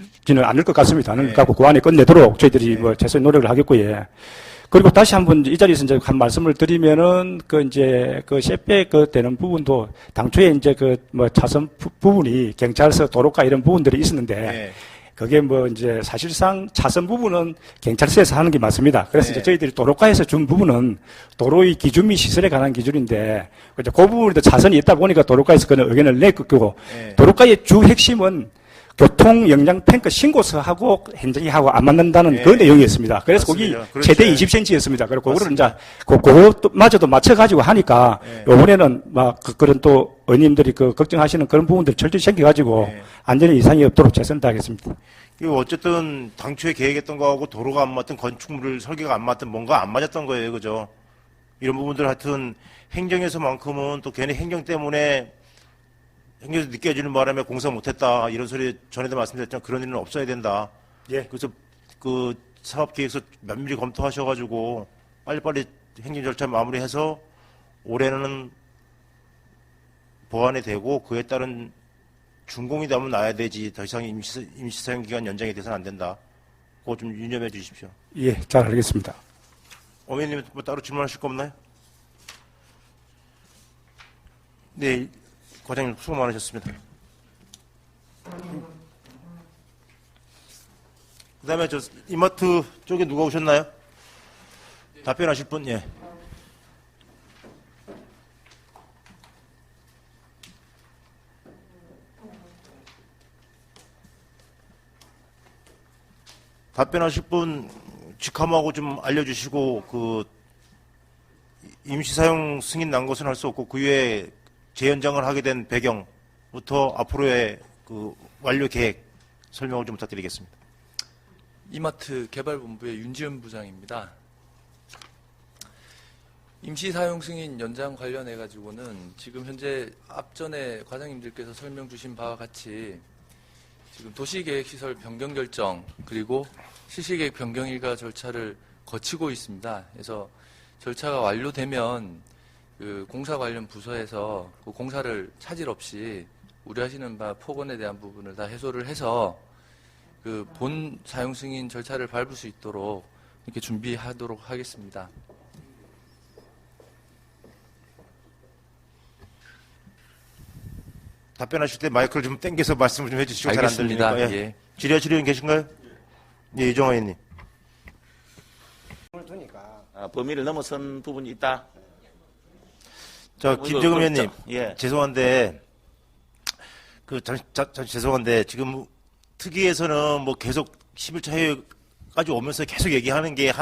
않을 것 같습니다. 않을 것 같고 그 안에 끝내도록 저희들이 최선의 노력을 하겠고요. 그리고 다시 한번 이 자리에서 이제 한 말씀을 드리면은 셋백 되는 부분도 당초에 이제 차선 부분이 경찰서 도로가 이런 부분들이 있었는데 그게 이제 사실상 차선 부분은 경찰서에서 하는 게 맞습니다. 그래서 이제 저희들이 도로가에서 준 부분은 도로의 기준 및 시설에 관한 기준인데 그 부분에도 차선이 있다 보니까 도로가에서 그런 의견을 냈고 도로가의 주 핵심은 교통 영향 탱크 신고서하고 현장하고 안 맞는다는 그 내용이었습니다. 그래서 거기 그렇죠. 최대 20cm였습니다. 그리고 그거를 이제 그것마저도 맞춰가지고 하니까 이번에는 그런 또 의원님들이 걱정하시는 그런 부분들 철저히 챙겨가지고 안전에 이상이 없도록 최선을 다하겠습니다. 이거 어쨌든 당초에 계획했던 거하고 도로가 안 맞든 건축물 설계가 안 맞든 뭔가 안 맞았던 거예요, 그죠? 이런 부분들 하여튼 행정에서만큼은 또 괜히 행정 때문에 행정에서 느껴지는 바람에 공사 못했다 이런 소리 전에도 말씀드렸지만 그런 일은 없어야 된다. 그래서 사업계획서 면밀히 검토하셔가지고 빨리빨리 행정 절차 마무리해서 올해는 보완이 되고 그에 따른 준공이 되면 나야 되지 더 이상 임시사용 기간 연장이 돼서는 안 된다. 그거 좀 유념해 주십시오. 예, 잘 알겠습니다. 어머님 따로 질문하실 거 없나요? 네, 과장님 수고 많으셨습니다. 그 다음에 이마트 쪽에 누가 오셨나요? 답변하실 분? 예. 답변하실 분 직함하고 좀 알려주시고 임시사용 승인 난 것은 할 수 없고 그 외에 재연장을 하게 된 배경부터 앞으로의 완료 계획 설명을 좀 부탁드리겠습니다. 이마트 개발본부의 윤지은 부장입니다. 임시사용 승인 연장 관련해 가지고는 지금 현재 앞전에 과장님들께서 설명 주신 바와 같이 지금 도시계획시설 변경 결정 그리고 실시계획 변경 일가 절차를 거치고 있습니다. 그래서 절차가 완료되면 공사 관련 부서에서 그 공사를 차질 없이 우려하시는 바 폭언에 대한 부분을 다 해소를 해서 본 사용 승인 절차를 밟을 수 있도록 이렇게 준비하도록 하겠습니다. 답변하실 때 마이크를 좀 당겨서 말씀을 좀 해주시고 잘 안 알겠습니다. 들리니까. 예. 질의하실 의원 계신가요? 예, 이정화 의원님. 범위를 넘어선 부분이 있다. 김정은 의원님. 예. 죄송한데, 죄송한데, 지금 특위에서는 계속 11차 회의까지 오면서 계속 얘기하는 게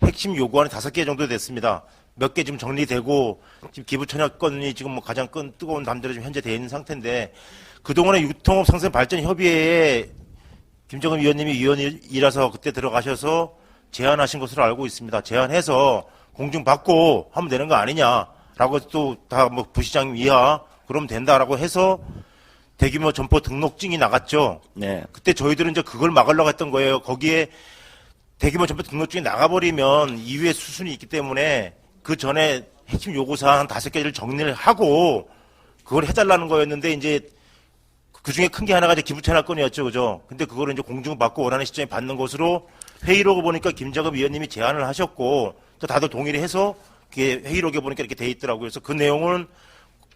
핵심 요구안이 5개 정도 됐습니다. 몇 개 지금 정리되고, 지금 기부천약건이 지금 가장 뜨거운 담대로 지금 현재 되어 있는 상태인데, 그동안에 유통업 상생 발전 협의회에 김정은 위원님이 위원이라서 그때 들어가셔서 제안하신 것으로 알고 있습니다. 제안해서 공증받고 하면 되는 거 아니냐라고 또 다 부시장 이하 그러면 된다라고 해서 대규모 점포 등록증이 나갔죠. 네. 그때 저희들은 이제 그걸 막으려고 했던 거예요. 거기에 대규모 점포 등록증이 나가버리면 이후에 수순이 있기 때문에 그 전에 핵심 요구사항 한 5개를 정리를 하고 그걸 해달라는 거였는데 이제 그 중에 큰 게 하나가 이제 기부 채납 건이었죠, 그죠? 근데 그거를 이제 공중받고 원하는 시점에 받는 것으로 회의록을 보니까 김작업 위원님이 제안을 하셨고 또 다들 동의를 해서 그게 회의록에 보니까 이렇게 돼 있더라고요. 그래서 그 내용은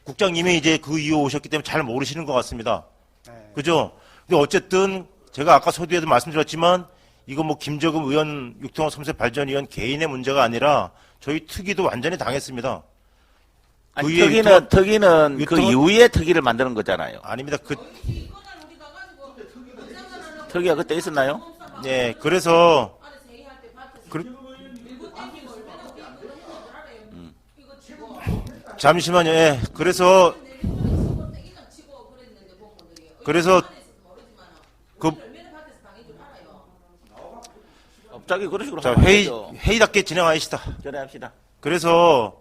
국장님이 이제 그 이후 오셨기 때문에 잘 모르시는 것 같습니다. 그죠? 근데 어쨌든 제가 아까 서두에도 말씀드렸지만 이거 뭐 김정은 의원 6통합 3세 발전위원 개인의 문제가 아니라 저희 특위도 완전히 당했습니다. 아니, 그 위에 특위는 그 유통은- 이후에 특위를 만드는 거잖아요. 아닙니다. 특위가 그때 있었나요? 예, 그래서 잠시만요. 예, 그래서 그 갑자기 그런 식으로 자, 하면 안 되죠. 회의답게 진행하시다. 전해합시다. 그래서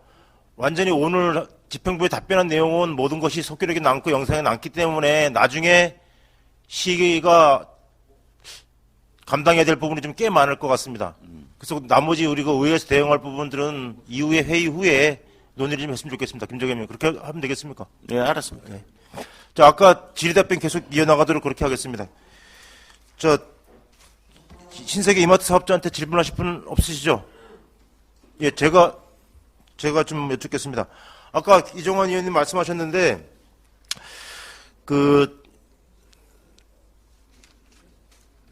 완전히 오늘 집행부에 답변한 내용은 모든 것이 속기록에 남고 영상에 남기 때문에 나중에 시기가 감당해야 될 부분이 좀 꽤 많을 것 같습니다. 그래서 나머지 우리가 의회에서 대응할 부분들은 이후에 회의 후에 논의를 좀 했으면 좋겠습니다. 김정현 의원 그렇게 하면 되겠습니까? 네, 알았습니다. 자, 아까 질의답변 계속 이어나가도록 그렇게 하겠습니다. 저 신세계 이마트 사업자한테 질문하실 분 없으시죠? 예, 제가 좀 여쭙겠습니다. 아까 이종환 의원님 말씀하셨는데 그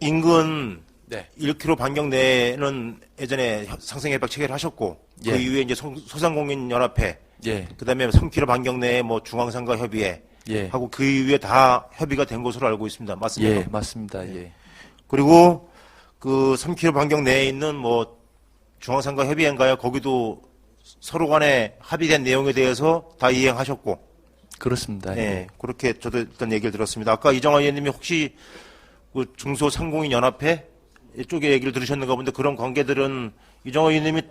인근 네. 1km 반경 내에는 예전에 상생협약 체결을 하셨고 예. 그 이후에 이제 소상공인연합회 예. 그다음에 3km 반경 내에 뭐 중앙상가 협의회 예. 하고 그 이후에 다 협의가 된 것으로 알고 있습니다. 맞습니까? 예, 맞습니다. 예. 그리고 그 3km 반경 내에 있는 뭐 중앙상가 협의회인가요? 거기도 서로 간에 합의된 내용에 대해서 다 이행하셨고. 그렇습니다. 예. 그렇게 저도 일단 얘기를 들었습니다. 아까 이정환 의원님이 혹시 그 중소상공인연합회 쪽에 얘기를 들으셨는가 본데 그런 관계들은 이정환 의원님이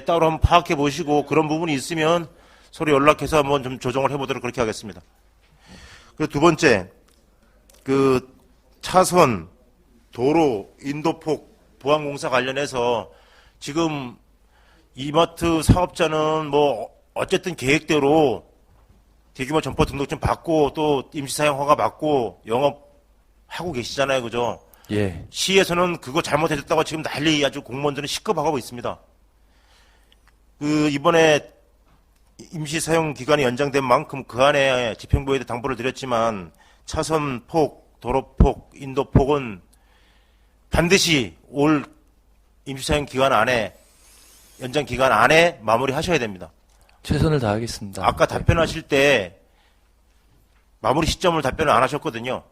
따로 한번 파악해 보시고 그런 부분이 있으면 서로 연락해서 한번 좀 조정을 해보도록 그렇게 하겠습니다. 그리고 두 번째, 그 차선, 도로, 인도폭, 보안공사 관련해서 지금 이마트 사업자는 뭐 어쨌든 계획대로 대규모 점포 등록증 받고 또 임시사용 허가 받고 영업하고 계시잖아요. 그죠? 예. 시에서는 그거 잘못해줬다고 지금 난리 아주 공무원들은 시급하고 있습니다. 그 이번에 임시사용 기간이 연장된 만큼 그 안에 집행부에도 당부를 드렸지만 차선폭, 도로폭, 인도폭은 반드시 올 임시사용 기간 안에 연장 기간 안에 마무리하셔야 됩니다. 최선을 다하겠습니다. 아까 답변하실 때 마무리 시점을 답변을 안 하셨거든요.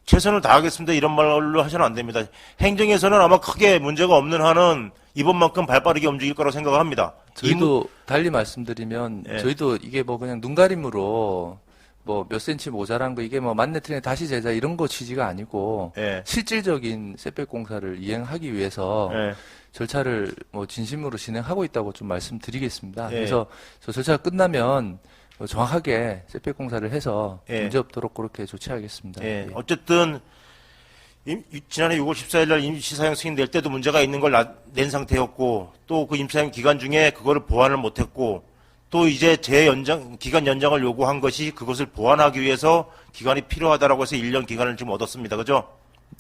최선을 다하겠습니다. 이런 말로 하셔는 안 됩니다. 행정에서는 아마 크게 문제가 없는 한은 이번만큼 발빠르게 움직일 거라고 생각합니다. 저희도 달리 말씀드리면 예. 저희도 이게 뭐 그냥 눈가림으로 뭐 몇 센치 모자란 거 이게 뭐 만내 트렌 다시 제자 이런 거 취지가 아니고 예. 실질적인 셋백 공사를 이행하기 위해서 예. 절차를 뭐 진심으로 진행하고 있다고 좀 말씀드리겠습니다. 예. 그래서 저 절차가 끝나면 뭐 정확하게 셋백 공사를 해서 예. 문제 없도록 그렇게 조치하겠습니다. 예. 예. 어쨌든 지난해 6월 14일 날 임시사용 승인 낼 때도 문제가 있는 걸 낸 상태였고 또 그 임시사용 기간 중에 그거를 보완을 못했고 또 이제 기간 연장을 요구한 것이 그것을 보완하기 위해서 기간이 필요하다라고 해서 1년 기간을 지금 얻었습니다. 그죠?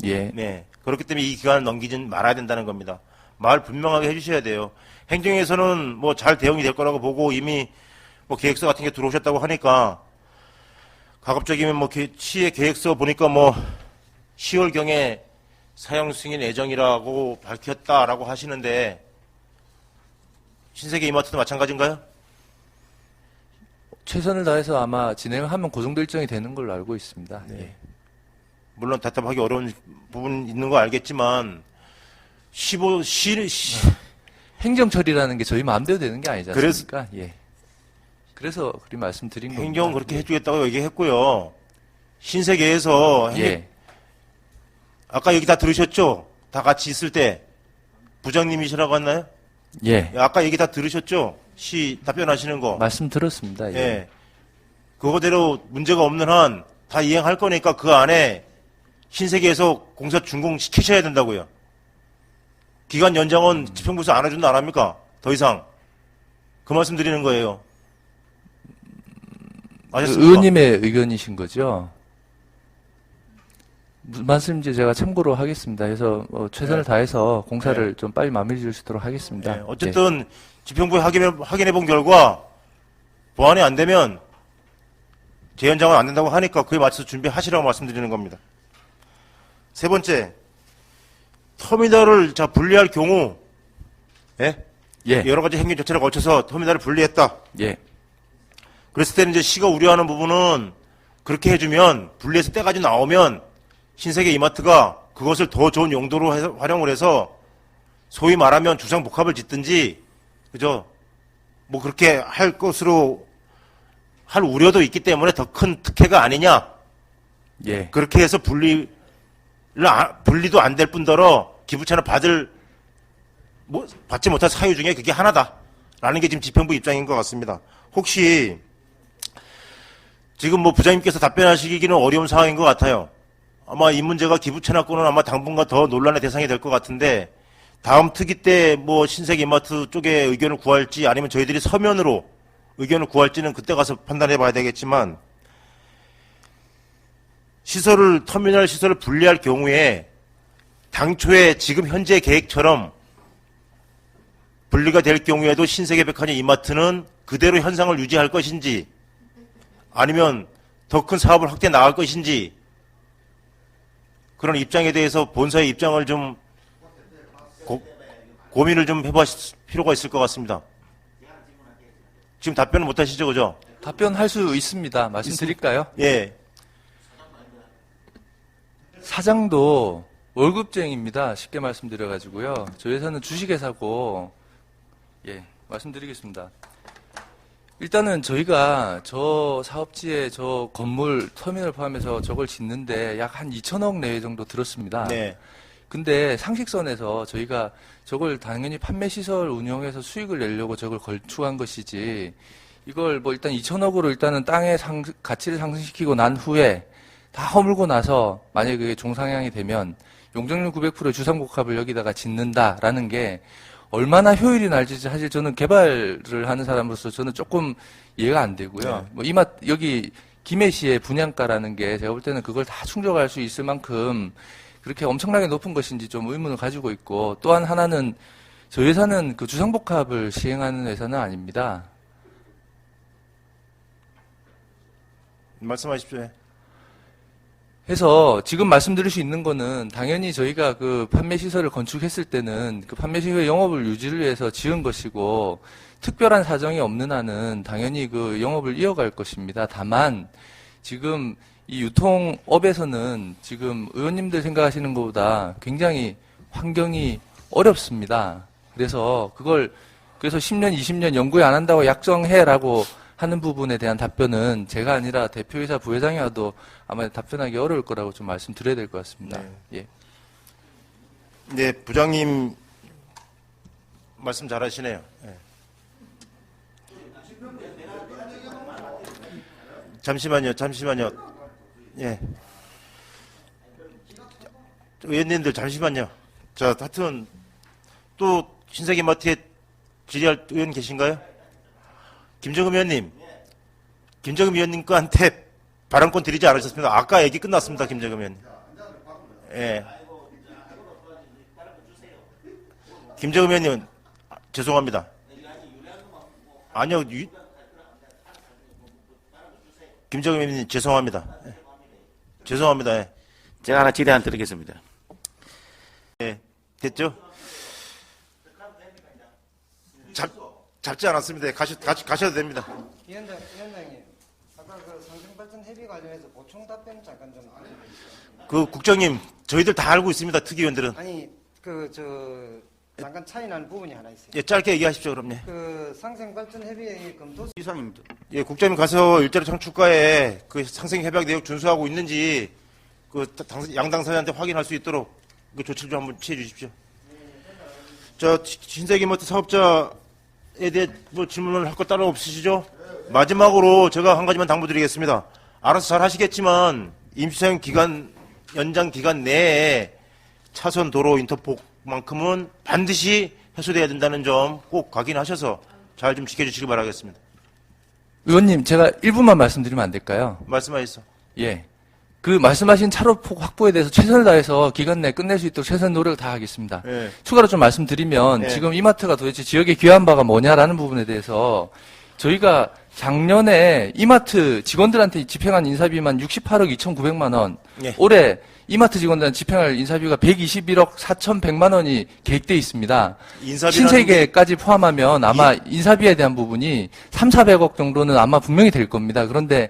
예. 네. 그렇기 때문에 이 기간을 넘기지 말아야 된다는 겁니다. 말 분명하게 해주셔야 돼요. 행정에서는 뭐 잘 대응이 될 거라고 보고 이미 뭐 계획서 같은 게 들어오셨다고 하니까 가급적이면 뭐 시의 계획서 보니까 뭐 10월경에 사용 승인 예정이라고 밝혔다라고 하시는데 신세계 이마트도 마찬가지인가요? 최선을 다해서 아마 진행하면 그 정도 일정이 되는 걸로 알고 있습니다. 예. 물론 답답하기 어려운 부분 있는 거 알겠지만 행정 처리라는 게 저희 마음대로 되는 게 아니지 않습니까? 예. 그래서 그리 말씀드린 겁니다. 행정은 그렇게 해주겠다고 얘기했고요. 신세계에서 예. 아까 얘기 다 들으셨죠? 다 같이 있을 때 부장님이시라고 했나요? 예. 아까 얘기 다 들으셨죠? 시 답변하시는 거. 말씀 들었습니다. 예. 예. 그거대로 문제가 없는 한 다 이행할 거니까 그 안에 신세계에서 공사 준공시키셔야 된다고요. 기간 연장은 집행부에서 안 해준다 안 합니까? 더 이상. 그 말씀 드리는 거예요. 아셨습니까? 의원님의 의견이신 거죠? 무슨 말씀인지 제가 참고로 하겠습니다. 그래서 최선을 다해서 공사를 좀 빨리 마무리 지을 수 있도록 하겠습니다. 네, 어쨌든 집행부에 확인해 본 결과 보완이 안 되면 재연장은 안 된다고 하니까 그에 맞춰서 준비하시라고 말씀드리는 겁니다. 세 번째, 터미널을 분리할 경우, 예? 예. 여러 가지 행정 조치를 거쳐서 터미널을 분리했다. 예. 그랬을 때는 이제 시가 우려하는 부분은 그렇게 해주면 분리해서 때까지 나오면 신세계 이마트가 그것을 더 좋은 용도로 활용을 해서 소위 말하면 주상복합을 짓든지, 그죠? 뭐 그렇게 할 것으로 할 우려도 있기 때문에 더 큰 특혜가 아니냐. 예. 그렇게 해서 분리도 안 될 뿐더러 기부채나 받지 못할 사유 중에 그게 하나다라는 게 지금 집행부 입장인 것 같습니다. 혹시 지금 부장님께서 답변하시기는 어려운 상황인 것 같아요. 아마 이 문제가 기부채납권은 아마 당분간 더 논란의 대상이 될 것 같은데 다음 특위 때 신세계 이마트 쪽에 의견을 구할지 아니면 저희들이 서면으로 의견을 구할지는 그때 가서 판단해 봐야 되겠지만 터미널 시설을 분리할 경우에 당초에 지금 현재 계획처럼 분리가 될 경우에도 신세계 백화점 이마트는 그대로 현상을 유지할 것인지 아니면 더 큰 사업을 확대 나갈 것인지 그런 입장에 대해서 본사의 입장을 좀 고민을 좀 해보실 필요가 있을 것 같습니다. 지금 답변을 못 하시죠, 그죠? 답변할 수 있습니다. 말씀드릴까요? 예. 사장도 월급쟁입니다. 쉽게 말씀드려가지고요. 저희 회사는 주식회사고, 예, 말씀드리겠습니다. 일단은 저희가 저 사업지에 저 건물 터미널 포함해서 저걸 짓는데 약 한 2천억 내외 정도 들었습니다. 네. 근데 상식선에서 저희가 저걸 당연히 판매시설 운영해서 수익을 내려고 저걸 건축한 것이지 이걸 일단 2천억으로 일단은 땅의 가치를 상승시키고 난 후에 다 허물고 나서 만약에 그게 종상향이 되면 용적률 900%의 주상복합을 여기다가 짓는다라는 게 얼마나 효율이 날지 사실 저는 개발을 하는 사람으로서 저는 조금 이해가 안 되고요. 여기 김해시의 분양가라는 게 제가 볼 때는 그걸 다 충족할 수 있을 만큼 그렇게 엄청나게 높은 것인지 좀 의문을 가지고 있고 또한 하나는 저희 회사는 그 주상복합을 시행하는 회사는 아닙니다. 말씀하십시오. 해서 지금 말씀드릴 수 있는 거는 당연히 저희가 그 판매시설을 건축했을 때는 그 판매시설의 영업을 유지를 위해서 지은 것이고 특별한 사정이 없는 한은 당연히 그 영업을 이어갈 것입니다. 다만 지금 이 유통업에서는 지금 의원님들 생각하시는 것보다 굉장히 환경이 어렵습니다. 그래서 10년, 20년 연구에 안 한다고 약정해라고 하는 부분에 대한 답변은 제가 아니라 대표이사 부회장이 와도 아마 답변하기 어려울 거라고 좀 말씀드려야 될 것 같습니다. 네. 예. 네, 부장님 말씀 잘하시네요. 네. 잠시만요. 예. 의원님들 잠시만요. 자, 하여튼 또 신세계마트에 질의할 의원 계신가요? 김정은 의원님한테 발언권 드리지 않으셨습니다. 아까 얘기 끝났습니다, 김정은 의원님. 예. 김정은 의원님, 죄송합니다. 아니요, 김정은 의원님, 죄송합니다. 예. 죄송합니다. 예. 제가 하나 질의 하나 드리겠습니다. 예. 됐죠? 잡지 않았습니다. 가셔도 됩니다. 위원장님, 아까 그 상생발전 협의 관련해서 보충 답변 잠깐 좀 알려주세요. 그 국장님, 저희들 다 알고 있습니다. 특위위원들은. 아니, 잠깐 차이 나는 부분이 하나 있어요. 예, 짧게 얘기하십시오, 그럼. 예. 그 상생발전 협의회 검토 이상입니다. 예, 국장님 가서 일자리 창출과에 그 상생협약 내용 준수하고 있는지 양 당사자한테 확인할 수 있도록 그 조치를 좀 한번 취해 주십시오. 신세계마트 사업자에 대해 질문을 할 것 따로 없으시죠? 마지막으로 제가 한 가지만 당부드리겠습니다. 알아서 잘 하시겠지만 임시사용 연장 기간 내에 차선 도로 인터폭만큼은 반드시 해소돼야 된다는 점 꼭 확인하셔서 잘 좀 지켜주시기 바라겠습니다. 의원님, 제가 1분만 말씀드리면 안 될까요? 말씀하셨어. 예. 그 말씀하신 차로폭 확보에 대해서 최선을 다해서 기간 내에 끝낼 수 있도록 최선 노력을 다하겠습니다. 예. 추가로 좀 말씀드리면 예. 지금 이마트가 도대체 지역에 귀한 바가 뭐냐라는 부분에 대해서 저희가 작년에 이마트 직원들한테 집행한 인사비만 68억 2,900만 원, 예. 올해 이마트 직원들한테 집행할 인사비가 121억 4,100만 원이 계획돼 있습니다. 신세계까지 포함하면 아마 인사비에 대한 부분이 3,400억 정도는 아마 분명히 될 겁니다. 그런데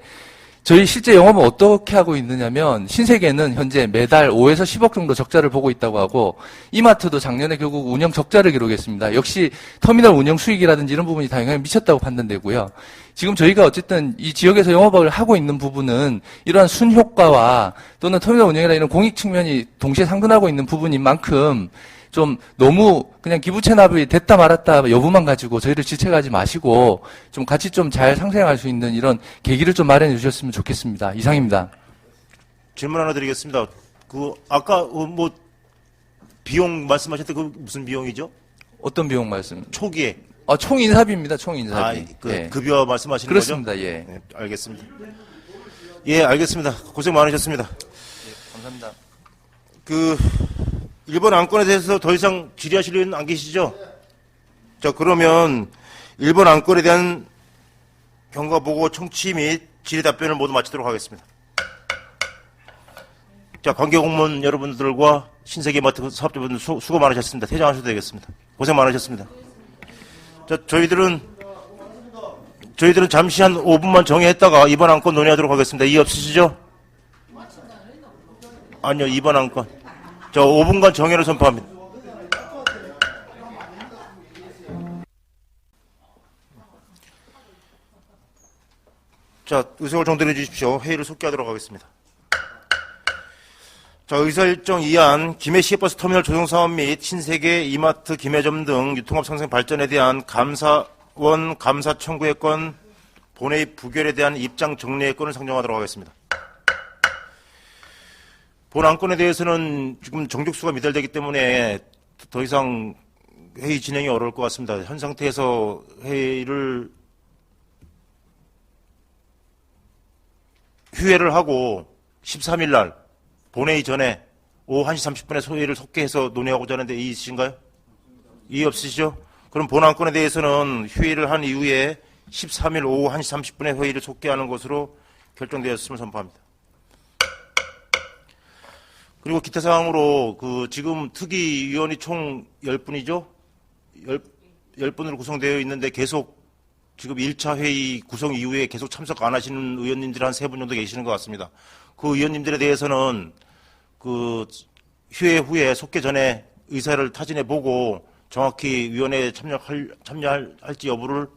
저희 실제 영업은 어떻게 하고 있느냐면 신세계는 현재 매달 5에서 10억 정도 적자를 보고 있다고 하고 이마트도 작년에 결국 운영 적자를 기록했습니다. 역시 터미널 운영 수익이라든지 이런 부분이 다 영향을 미쳤다고 판단되고요. 지금 저희가 어쨌든 이 지역에서 영업을 하고 있는 부분은 이러한 순효과와 또는 터미널 운영이나 이런 공익 측면이 동시에 상존하고 있는 부분인 만큼 좀 너무 그냥 기부 체납이 됐다 말았다 여부만 가지고 저희를 지체하지 마시고 좀 같이 좀 잘 상생할 수 있는 이런 계기를 좀 마련해 주셨으면 좋겠습니다. 이상입니다. 질문 하나 드리겠습니다. 아까 비용 말씀하셨던 그 무슨 비용이죠? 어떤 비용 말씀? 초기에. 총 인사비입니다. 총 인사비. 예. 급여 말씀하시는 그렇습니다. 거죠? 예. 네, 알겠습니다. 예, 알겠습니다. 고생 많으셨습니다. 예, 감사합니다. 1번 안건에 대해서 더 이상 질의하실 의원 안 계시죠? 자, 그러면 1번 안건에 대한 경과보고 청취 및 질의 답변을 모두 마치도록 하겠습니다. 자, 관계공무원 여러분들과 신세계마트 사업자분들 수고 많으셨습니다. 퇴장하셔도 되겠습니다. 고생 많으셨습니다. 자, 저희들은 잠시 한 5분만 정회했다가 2번 안건 논의하도록 하겠습니다. 이의 없으시죠? 아니요, 2번 안건. 5분간 정회를 선포합니다. 자, 의석을 정돈해 주십시오. 회의를 속기하도록 하겠습니다. 자, 의사일정 2안 김해 시외버스 터미널 조성 사업 및 신세계 이마트 김해점 등 유통업 상생 발전에 대한 감사원 감사 청구의 건 본회의 부결에 대한 입장 정리의 건을 상정하도록 하겠습니다. 본 안건에 대해서는 지금 정족수가 미달되기 때문에 더 이상 회의 진행이 어려울 것 같습니다. 현 상태에서 회의를 휴회를 하고 13일 날 본회의 전에 오후 1시 30분에 소회를 속개해서 논의하고자 하는데 이의 있으신가요? 이의 없으시죠? 그럼 본 안건에 대해서는 휴회를 한 이후에 13일 오후 1시 30분에 회의를 속개하는 것으로 결정되었음을 선포합니다. 그리고 기타 사항으로 지금 특위위원이 총 10분이죠? 10분으로 구성되어 있는데 계속 지금 1차 회의 구성 이후에 계속 참석 안 하시는 의원님들이 한 3분 정도 계시는 것 같습니다. 그 의원님들에 대해서는 휴회 후에 속개 전에 의사를 타진해 보고 정확히 위원회에 참여할지 여부를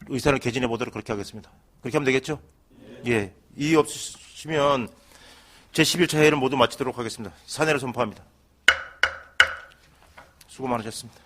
의사를 개진해 보도록 그렇게 하겠습니다. 그렇게 하면 되겠죠? 예. 이의 없으시면 제11차 회의를 모두 마치도록 하겠습니다. 사내를 선포합니다. 수고 많으셨습니다.